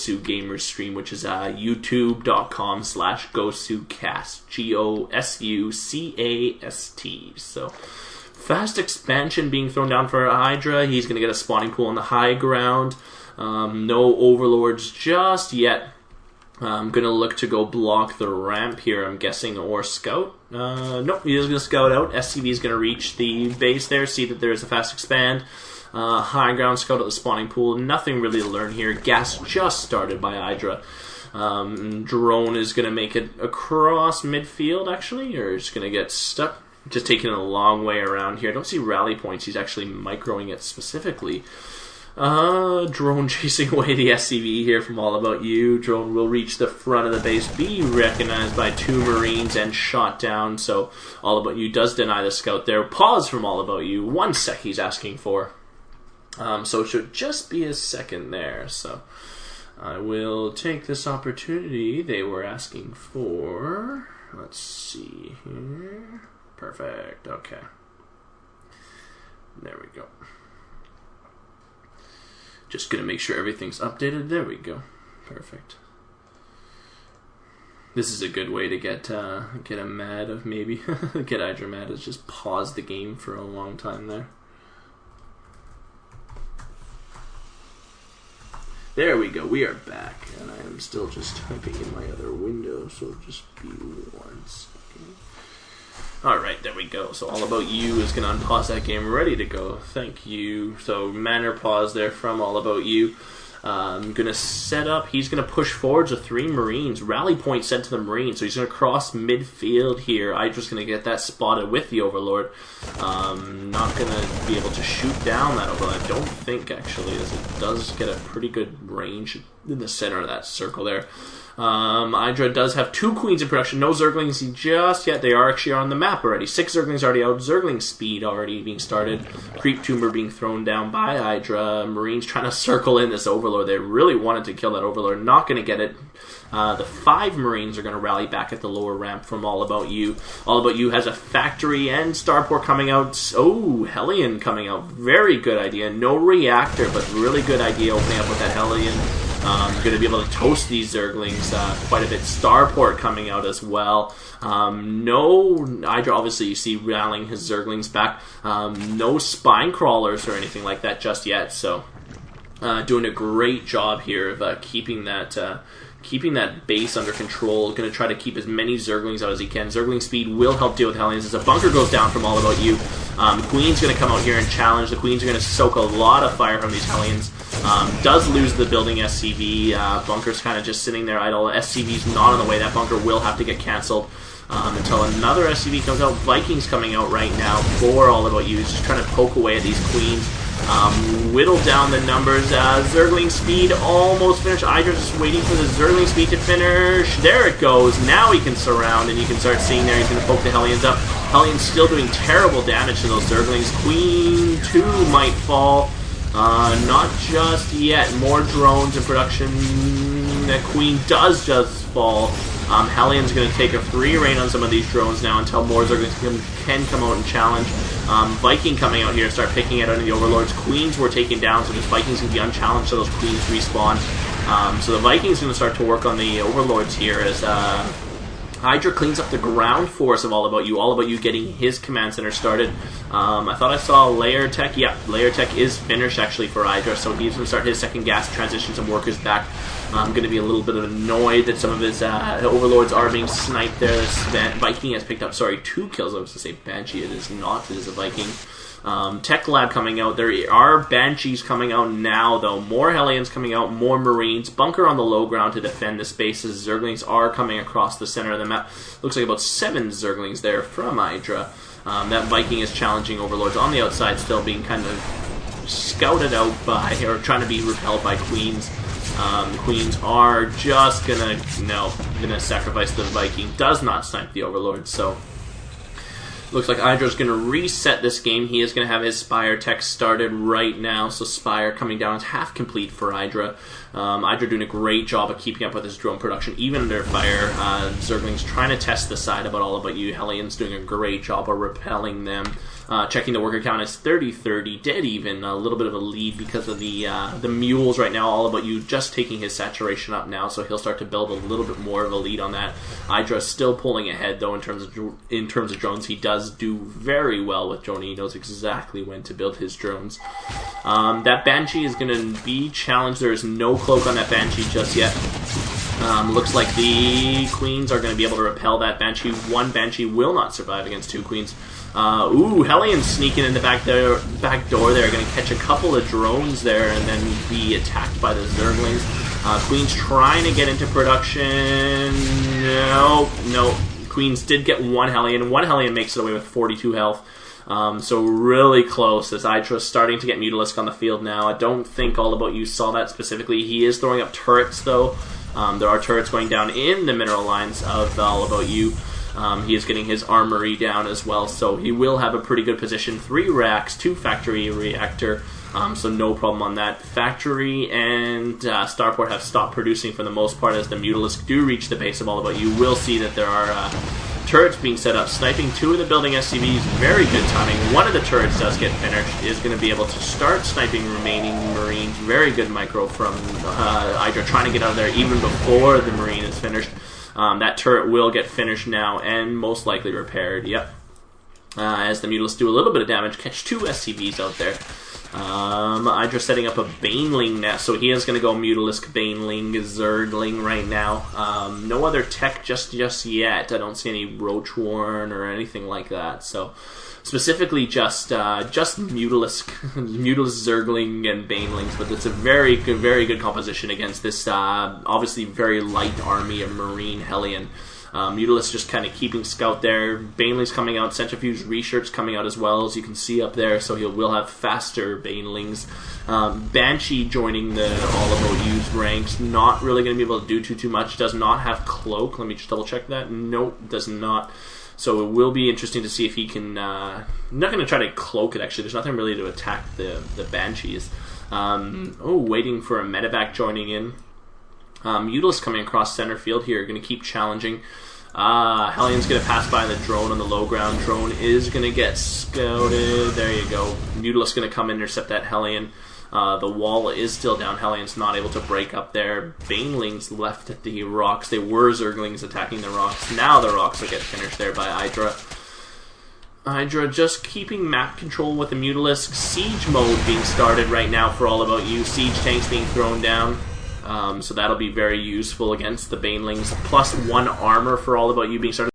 AllAboutYou Gamers stream, which is youtube.com/GosuCast, GOSUCAST. So, fast expansion being thrown down for Idra. He's going to get a spawning pool on the high ground. No overlords just yet. I'm going to look to go block the ramp here, I'm guessing, or scout. Nope, he is going to scout out. SCV is going to reach the base there, see that there is a fast expand. High ground, scout at the spawning pool. Nothing really to learn here. Gas just started by Idra. Drone is going to make it across midfield, actually, or is going to get stuck. Just taking it a long way around here. I don't see rally points. He's actually microing it specifically. Drone chasing away the SCV here from AllAboutYou. Drone will reach the front of the base, be recognized by 2 Marines and shot down. So AllAboutYou does deny the scout there. Pause from AllAboutYou. 1 sec he's asking for. So it should just be a second there. So I will take this opportunity they were asking for. Let's see here. Perfect. Okay. There we go. Just going to make sure everything's updated. There we go. Perfect. This is a good way to get him mad of maybe. Get Idra mad is just pause the game for a long time there. There we go. We are back. And I am still just typing in my other window, so just be 1 second. Alright, there we go. So AllAboutYou is going to unpause that game, ready to go. Thank you. So manner pause there from AllAboutYou. Going to set up, he's going to push forwards with 3 Marines. Rally point sent to the Marines, so he's going to cross midfield here. Idra's going to get that spotted with the Overlord. Not going to be able to shoot down that Overlord, I don't think, actually, as it does get a pretty good range in the center of that circle there. Idra does have 2 Queens in production, no Zerglings just yet. They are actually on the map already. 6 Zerglings already out, Zergling speed already being started. Creep Tumor being thrown down by Idra. Marines trying to circle in this Overlord. They really wanted to kill that Overlord, not going to get it. The 5 Marines are going to rally back at the lower ramp from AllAboutYou. AllAboutYou has a factory and starport coming out. Oh, Hellion coming out. Very good idea. No reactor, but really good idea opening up with that Hellion. Going to be able to toast these Zerglings quite a bit. Starport coming out as well. No Idra, obviously you see rallying his Zerglings back. No spine crawlers or anything like that just yet. So doing a great job here of keeping that base under control. Going to try to keep as many Zerglings out as he can. Zergling speed will help deal with Hellions as a bunker goes down from AllAboutYou. Queen's going to come out here and challenge. The Queens are going to soak a lot of fire from these Hellions. Does lose the building SCV. Bunker's kind of just sitting there idle. SCV's not on the way. That bunker will have to get cancelled until another SCV comes out. Vikings coming out right now for AllAboutYou. He's just trying to poke away at these Queens. Whittle down the numbers. Zergling speed almost finished. Idra's just waiting for the Zergling speed to finish. There it goes. Now he can surround, and you can start seeing there he's going to poke the Hellions up. Hellions still doing terrible damage to those Zerglings. Queen 2 might fall. Not just yet. More drones in production. That Queen does just fall. Hellion's going to take a free reign on some of these drones now until more Zerglings can come out and challenge. Viking coming out here and start picking at under the Overlords. Queens were taken down, so just Vikings can be unchallenged so those Queens respawn. So the Vikings going to start to work on the Overlords here as Idra cleans up the ground force of AllAboutYou. AllAboutYou getting his command center started. I thought I saw Layer Tech. Yeah, Layer Tech is finished actually for Idra, so he's going to start his second gas, transition some workers back. I'm going to be a little bit annoyed that some of his Overlords are being sniped there. This Viking has picked up, 2 kills. I was going to say Banshee. It is not. It is a Viking. Tech Lab coming out. There are Banshees coming out now, though. More Hellions coming out, more Marines. Bunker on the low ground to defend the spaces. Zerglings are coming across the center of the map. Looks like about 7 Zerglings there from Idra. That Viking is challenging Overlords on the outside, still being kind of scouted out by, or trying to be repelled by Queens. Queens are just gonna sacrifice the Viking. Does not snipe the Overlord, so looks like Idra's going to reset this game. He is going to have his Spire tech started right now. So Spire coming down is half complete for Idra. Idra doing a great job of keeping up with his drone production, even under fire. Zergling's trying to test the side about AllAboutYou. Hellion's doing a great job of repelling them. Checking the worker count is 30-30, dead even. A little bit of a lead because of the mules right now. All About You just taking his saturation up now, so he'll start to build a little bit more of a lead on that. Idra still pulling ahead though in terms of drones. He does do very well with drone. He knows exactly when to build his drones. That Banshee is going to be challenged. There is no cloak on that Banshee just yet. Looks like the Queens are going to be able to repel that Banshee. One Banshee will not survive against two Queens. Hellion sneaking in the back door there. Going to catch a couple of drones there and then be attacked by the Zerglings. Queens trying to get into production. No. Queens did get one Hellion. One Hellion makes it away with 42 health. So really close as Idra's starting to get Mutalisk on the field now. I don't think All About You saw that specifically. He is throwing up turrets though. There are turrets going down in the mineral lines of All About You. He is getting his armory down as well, so he will have a pretty good position. 3 racks, 2 factory reactor, so no problem on that. Factory and Starport have stopped producing for the most part as the Mutalisk do reach the base of All About You. Will see that there are turrets being set up, sniping 2 of the building SCVs. Very good timing. One of the turrets does get finished, is going to be able to start sniping remaining Marines. Very good micro from Idra, trying to get out of there even before the Marine is finished. That turret will get finished now and most likely repaired. Yep. As the Mutalists do a little bit of damage, catch 2 SCVs out there. Idra setting up a Baneling nest, so he is going to go Mutalisk, Baneling, Zergling right now. No other tech just yet. I don't see any Roach Warren or anything like that. So specifically just Mutalisk, Zergling, and Banelings, but it's a very good composition against this obviously very light army of Marine Hellion. Mutalisk just kind of keeping scout there. Banelings coming out, Centrifuge Reshirts coming out as well, as you can see up there, so he will have faster Banelings. Banshee joining the All About You's ranks, not really going to be able to do too much. Does not have Cloak. Let me just double check that. Nope, does not. So it will be interesting to see if he can... I'm not going to try to cloak it, actually. There's nothing really to attack the Banshees. Waiting for a medevac joining in. Mutalisk coming across center field here, going to keep challenging. Hellion's going to pass by the drone on the low ground. Drone is going to get scouted. There you go. Mutalisk going to come intercept that Hellion. The wall is still down. Hellion's not able to break up there. Banelings left at the rocks. They were Zerglings attacking the rocks. Now the rocks will get finished there by Idra. Idra just keeping map control with the Mutalisk. Siege mode being started right now for All About You. Siege tanks being thrown down. So that'll be very useful against the Banelings. +1 armor for All About You being started.